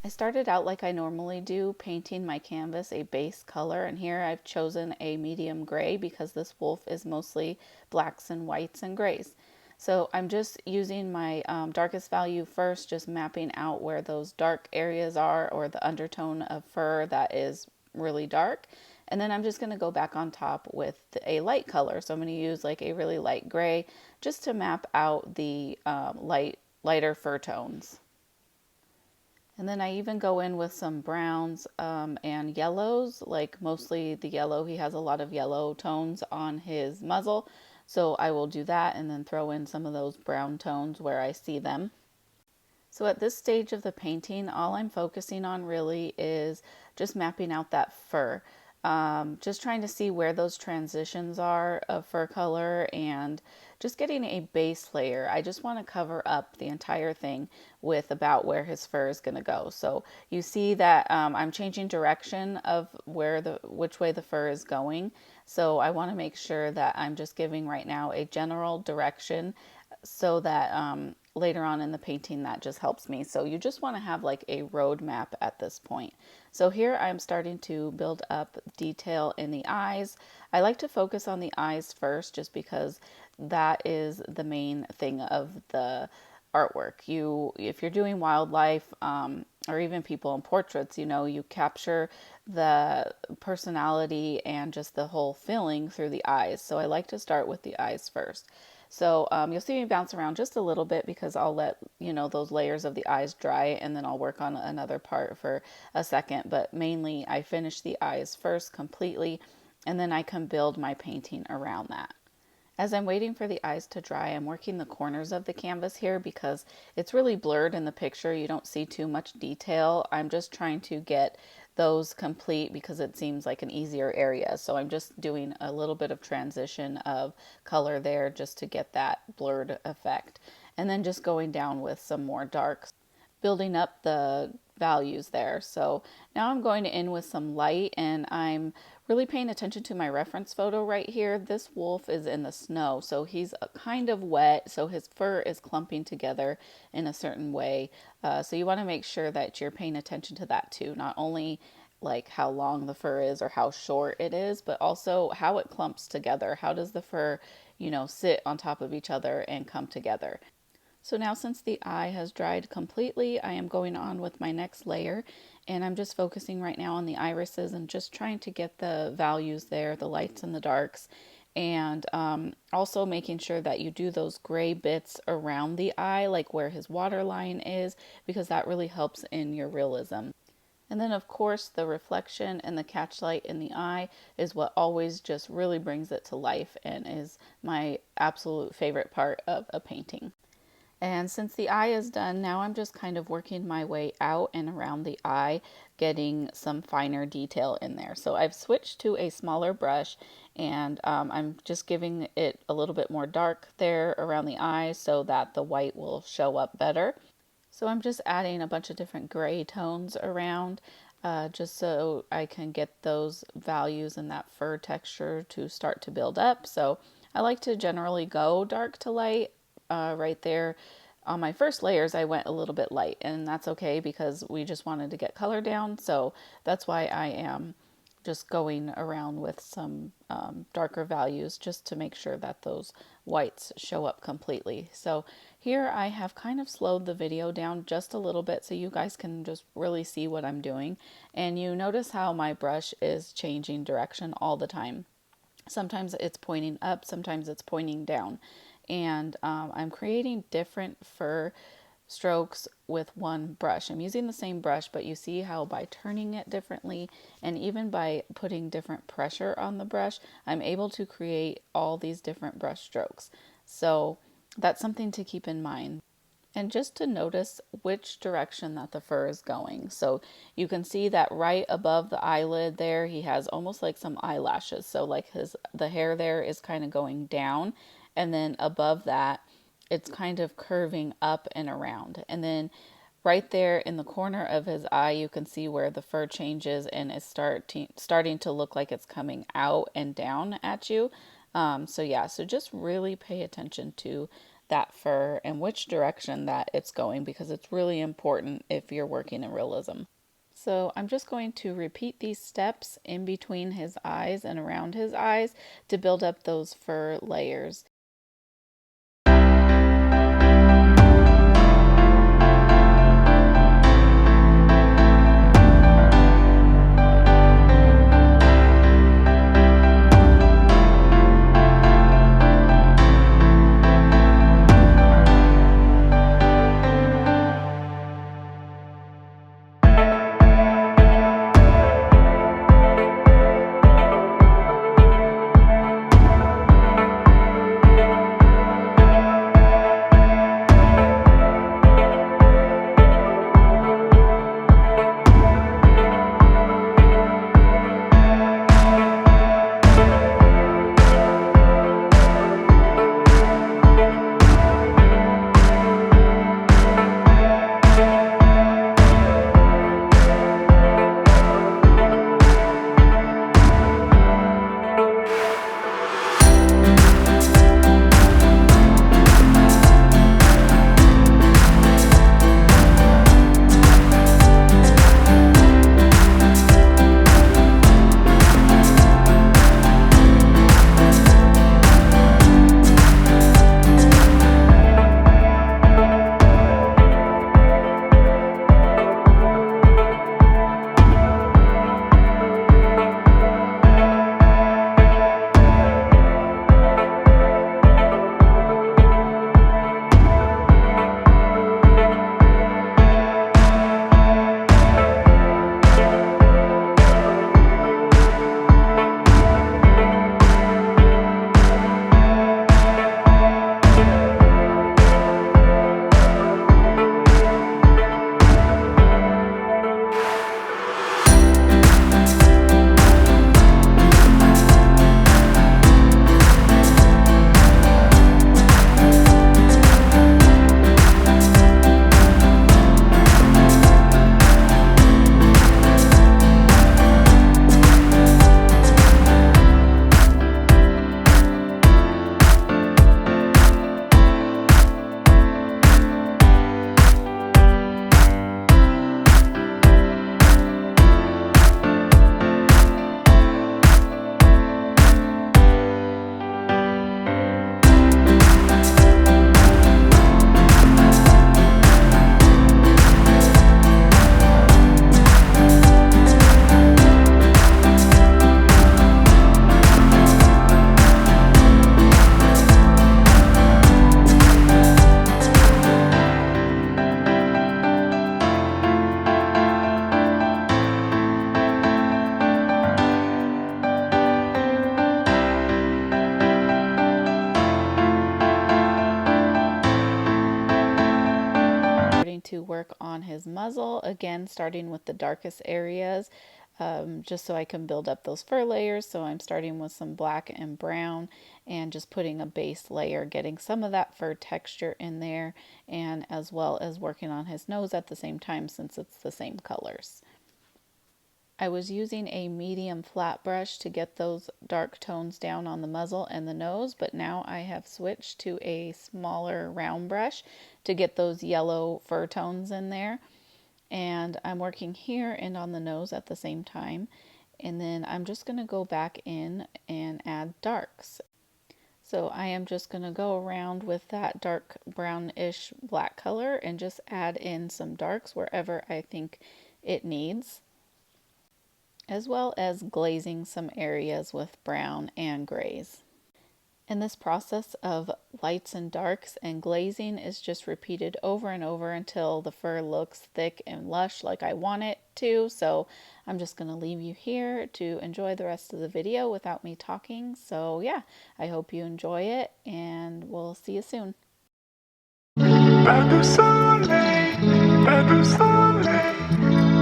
I started out like I normally do, painting my canvas a base color, and here I've chosen a medium gray because this wolf is mostly blacks and whites and grays. So I'm just using my darkest value first, just mapping out where those dark areas are or the undertone of fur that is really dark. And then I'm just going to go back on top with a light color. So I'm going to use like a really light gray just to map out the lighter fur tones. And then I even go in with some browns and yellows, like mostly the yellow. He has a lot of yellow tones on his muzzle. So I will do that and then throw in some of those brown tones where I see them. So at this stage of the painting, all I'm focusing on really is just mapping out that fur. Just trying to see where those transitions are of fur color and just getting a base layer. I just want to cover up the entire thing with about where his fur is going to go. So you see that I'm changing direction of which way the fur is going. So I want to make sure that I'm just giving right now a general direction so that later on in the painting that just helps me. So you just want to have like a road map at this point. So here I'm starting to build up detail in the eyes. I like to focus on the eyes first just because that is the main thing of the artwork. If you're doing wildlife or even people in portraits, you capture the personality and just the whole feeling through the eyes. So I like to start with the eyes first. So you'll see me bounce around just a little bit because I'll let, those layers of the eyes dry and then I'll work on another part for a second. But mainly I finish the eyes first completely and then I can build my painting around that. As I'm waiting for the eyes to dry, I'm working the corners of the canvas here because it's really blurred in the picture. You don't see too much detail. I'm just trying to get those complete because it seems like an easier area. So I'm just doing a little bit of transition of color there just to get that blurred effect. And then just going down with some more darks, building up the values there. So now I'm going in with some light and I'm really paying attention to my reference photo right here. This wolf is in the snow, so he's kind of wet, so his fur is clumping together in a certain way. So you want to make sure that you're paying attention to that too, not only like how long the fur is or how short it is, but also how it clumps together. How does the fur, sit on top of each other and come together? So now since the eye has dried completely, I am going on with my next layer and I'm just focusing right now on the irises and just trying to get the values there, the lights and the darks, and also making sure that you do those gray bits around the eye, like where his waterline is, because that really helps in your realism. And then, of course, the reflection and the catchlight in the eye is what always just really brings it to life and is my absolute favorite part of a painting. And since the eye is done, now I'm just kind of working my way out and around the eye, getting some finer detail in there. So I've switched to a smaller brush and I'm just giving it a little bit more dark there around the eye so that the white will show up better. So I'm just adding a bunch of different gray tones around just so I can get those values and that fur texture to start to build up. So I like to generally go dark to light right there. On my first layers, I went a little bit light, and that's okay because we just wanted to get color down. So that's why I am just going around with some darker values just to make sure that those whites show up completely. So here I have kind of slowed the video down just a little bit so you guys can just really see what I'm doing. And you notice how my brush is changing direction all the time. Sometimes it's pointing up, sometimes it's pointing down. And I'm creating different fur strokes with one brush. I'm using the same brush, but you see how by turning it differently and even by putting different pressure on the brush, I'm able to create all these different brush strokes. So that's something to keep in mind. And just to notice which direction that the fur is going. So you can see that right above the eyelid there, he has almost like some eyelashes. So like the hair there is kind of going down, and then above that, it's kind of curving up and around. And then right there in the corner of his eye, you can see where the fur changes and is starting to look like it's coming out and down at you. So yeah, so just really pay attention to that fur and which direction that it's going, because it's really important if you're working in realism. So I'm just going to repeat these steps in between his eyes and around his eyes to build up those fur layers. To work on his muzzle, again starting with the darkest areas, just so I can build up those fur layers. So I'm starting with some black and brown and just putting a base layer, getting some of that fur texture in there, and as well as working on his nose at the same time since it's the same colors. I was using a medium flat brush to get those dark tones down on the muzzle and the nose, but now I have switched to a smaller round brush to get those yellow fur tones in there. And I'm working here and on the nose at the same time. And then I'm just going to go back in and add darks. So I am just going to go around with that dark brownish black color and just add in some darks wherever I think it needs, as well as glazing some areas with brown and grays. And this process of lights and darks and glazing is just repeated over and over until the fur looks thick and lush like I want it to. So I'm just going to leave you here to enjoy the rest of the video without me talking. So yeah, I hope you enjoy it and we'll see you soon. Pas de soleil, pas de soleil,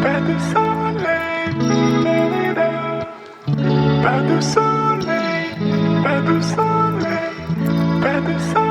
pas de soleil, pas de soleil, pas de soleil, pas de soleil.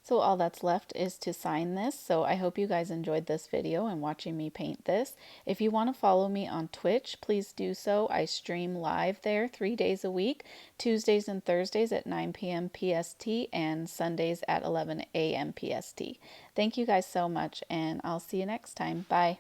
So all that's left is to sign this. So I hope you guys enjoyed this video and watching me paint this. If you want to follow me on Twitch, please do so. I stream live there 3 days a week, Tuesdays and Thursdays at 9 p.m. PST and Sundays at 11 a.m. PST. Thank you guys so much, and I'll see you next time. Bye.